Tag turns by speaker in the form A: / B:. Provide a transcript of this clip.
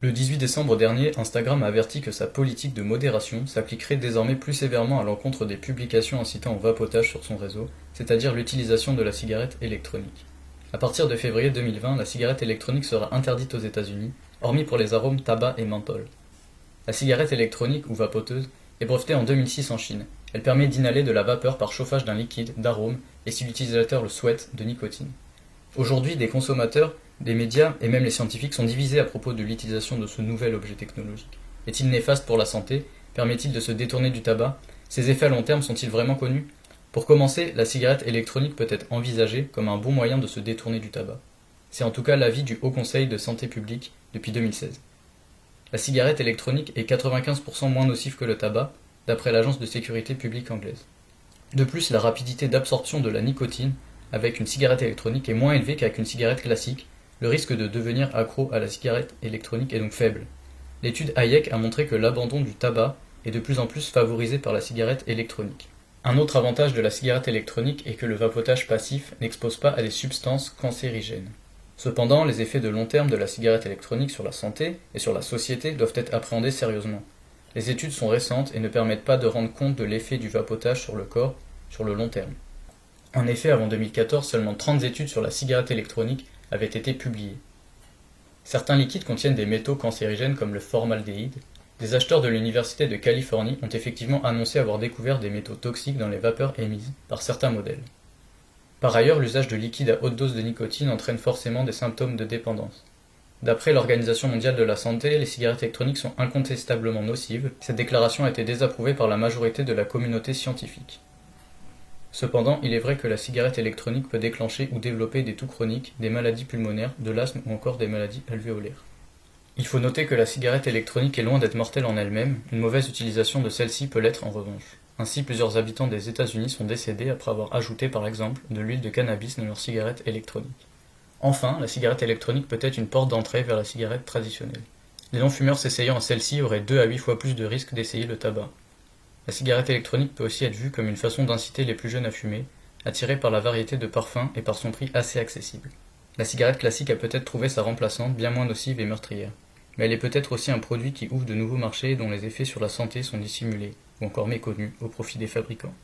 A: Le 18 décembre dernier, Instagram a averti que sa politique de modération s'appliquerait désormais plus sévèrement à l'encontre des publications incitant au vapotage sur son réseau, c'est-à-dire l'utilisation de la cigarette électronique. À partir de février 2020, la cigarette électronique sera interdite aux États-Unis, hormis pour les arômes tabac et menthol. La cigarette électronique ou vapoteuse est brevetée en 2006 en Chine. Elle permet d'inhaler de la vapeur par chauffage d'un liquide, d'arôme, et si l'utilisateur le souhaite, de nicotine. Aujourd'hui, des consommateurs, des médias et même les scientifiques sont divisés à propos de l'utilisation de ce nouvel objet technologique. Est-il néfaste pour la santé? Permet-il de se détourner du tabac? Ses effets à long terme sont-ils vraiment connus? Pour commencer, la cigarette électronique peut être envisagée comme un bon moyen de se détourner du tabac. C'est en tout cas l'avis du Haut Conseil de santé publique depuis 2016. La cigarette électronique est 95% moins nocive que le tabac, d'après l'Agence de sécurité publique anglaise. De plus, la rapidité d'absorption de la nicotine avec une cigarette électronique est moins élevée qu'avec une cigarette classique. Le risque de devenir accro à la cigarette électronique est donc faible. L'étude Hayek a montré que l'abandon du tabac est de plus en plus favorisé par la cigarette électronique. Un autre avantage de la cigarette électronique est que le vapotage passif n'expose pas à des substances cancérigènes. Cependant, les effets de long terme de la cigarette électronique sur la santé et sur la société doivent être appréhendés sérieusement. Les études sont récentes et ne permettent pas de rendre compte de l'effet du vapotage sur le corps sur le long terme. En effet, avant 2014, seulement 30 études sur la cigarette électronique avaient été publiées. Certains liquides contiennent des métaux cancérigènes comme le formaldéhyde. Des acheteurs de l'Université de Californie ont effectivement annoncé avoir découvert des métaux toxiques dans les vapeurs émises par certains modèles. Par ailleurs, l'usage de liquides à haute dose de nicotine entraîne forcément des symptômes de dépendance. D'après l'Organisation mondiale de la santé, les cigarettes électroniques sont incontestablement nocives. Cette déclaration a été désapprouvée par la majorité de la communauté scientifique. Cependant, il est vrai que la cigarette électronique peut déclencher ou développer des toux chroniques, des maladies pulmonaires, de l'asthme ou encore des maladies alvéolaires. Il faut noter que la cigarette électronique est loin d'être mortelle en elle-même, une mauvaise utilisation de celle-ci peut l'être en revanche. Ainsi, plusieurs habitants des États-Unis sont décédés après avoir ajouté par exemple de l'huile de cannabis dans leur cigarette électronique. Enfin, la cigarette électronique peut être une porte d'entrée vers la cigarette traditionnelle. Les non-fumeurs s'essayant à celle-ci auraient 2 à 8 fois plus de risques d'essayer le tabac. La cigarette électronique peut aussi être vue comme une façon d'inciter les plus jeunes à fumer, attirés par la variété de parfums et par son prix assez accessible. La cigarette classique a peut-être trouvé sa remplaçante bien moins nocive et meurtrière, mais elle est peut-être aussi un produit qui ouvre de nouveaux marchés dont les effets sur la santé sont dissimulés, ou encore méconnus, au profit des fabricants.